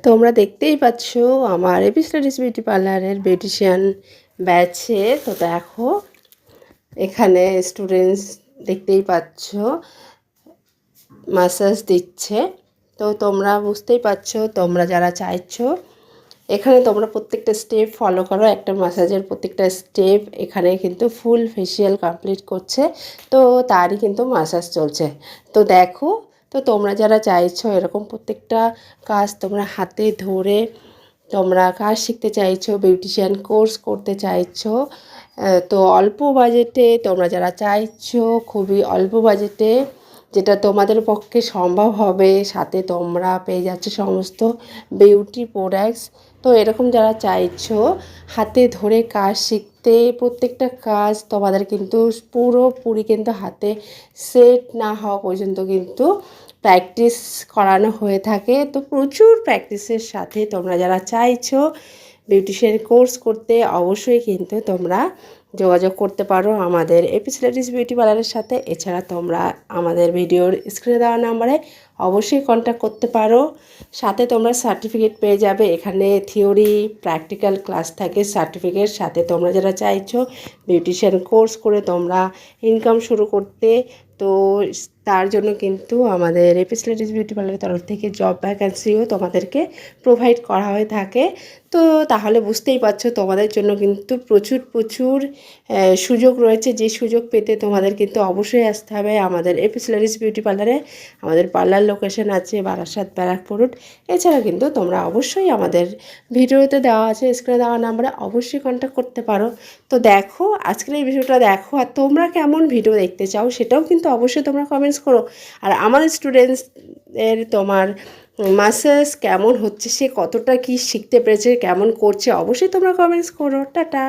তোমরা দেখতেই পাচ্ছ আমার এপি স্টাডিজ বিউটি পার্লারের বিউটিশিয়ান ব্যাচে। তো দেখো এখানে স্টুডেন্টস দেখতেই পাচ্ছ ম্যাসাজ দিচ্ছে। তো তোমরা বুঝতেই পারছো, তোমরা যারা চাইছো এখানে তোমরা প্রত্যেকটা স্টেপ ফলো করো। একটা ম্যাসাজের প্রত্যেকটা স্টেপ এখানে কিন্তু ফুল ফেসিয়াল কমপ্লিট করছে, তো তারই কিন্তু ম্যাসাজ চলছে। তো দেখো, তো তোমরা যারা চাইছো এরকম প্রত্যেকটা কাজ তোমরা হাতে ধরে তোমরা কাজ শিখতে চাইছো, বিউটিশিয়ান কোর্স করতে চাইছো, তো অল্প বাজেটে তোমরা যারা চাইছো খুবই অল্প বাজেটে যেটা তোমাদের পক্ষে সম্ভব হবে, সাথে তোমরা পেয়ে যাচ্ছ সমস্ত বিউটি প্রোডাক্টস। তো এরকম যারা চাইছো হাতে ধরে কাজ শিখতে, প্রত্যেকটা কাজ তোমাদের কিন্তু পুরোপুরি কিন্তু হাতে সেট না হওয়া পর্যন্ত কিন্তু প্র্যাকটিস করানো হয়ে থাকে। তো প্রচুর প্র্যাকটিসের সাথে তোমরা যারা চাইছো বিউটিশিয়ান কোর্স করতে অবশ্যই কিন্তু তোমরা যোগাযোগ করতে পারো আমাদের এপি স্টাডিজ বিউটি পার্লারের সাথে। এছাড়া তোমরা আমাদের ভিডিওর স্ক্রিনে দেওয়া নাম্বারে অবশ্যই কন্ট্যাক্ট করতে পারো। সাথে তোমরা সার্টিফিকেট পেয়ে যাবে। এখানে থিওরি প্র্যাকটিক্যাল ক্লাস থাকে, সার্টিফিকেট সাথে তোমরা যারা চাইছো বিউটিশিয়ান কোর্স করে তোমরা ইনকাম শুরু করতে, তো তার জন্য কিন্তু আমাদের এপি স্টাডিজ বিউটি পার্লারের তরফ থেকে জব ভ্যাকান্সিও তোমাদেরকে প্রোভাইড করা হয়ে থাকে। তো তাহলে বুঝতেই পারছো তোমাদের জন্য কিন্তু প্রচুর সুযোগ রয়েছে, যে সুযোগ পেতে তোমাদের কিন্তু অবশ্যই আসতে হবে আমাদের এপি স্টাডিজ বিউটি পার্লারে। আমাদের পার্লার লোকেশন আছে বারাসাত, ব্যারাকপুর রোড। এছাড়া কিন্তু তোমরা অবশ্যই আমাদের ভিডিওতে দেওয়া আছে স্ক্রিনে দেওয়া নাম্বারে অবশ্যই কন্ট্যাক্ট করতে পারো। তো দেখো আজকের এই ভিডিওটা দেখো, আর তোমরা কেমন ভিডিও দেখতে চাও সেটাও কিন্তু অবশ্যই তোমরা কমেন্টস করো। আর আমার স্টুডেন্টসদের তোমার ম্যাসাজ কেমন হচ্ছে, সে কতটা কি শিখতে পেরেছে, কেমন করছে, অবশ্যই তোমরা কমেন্টস করো। টাটা।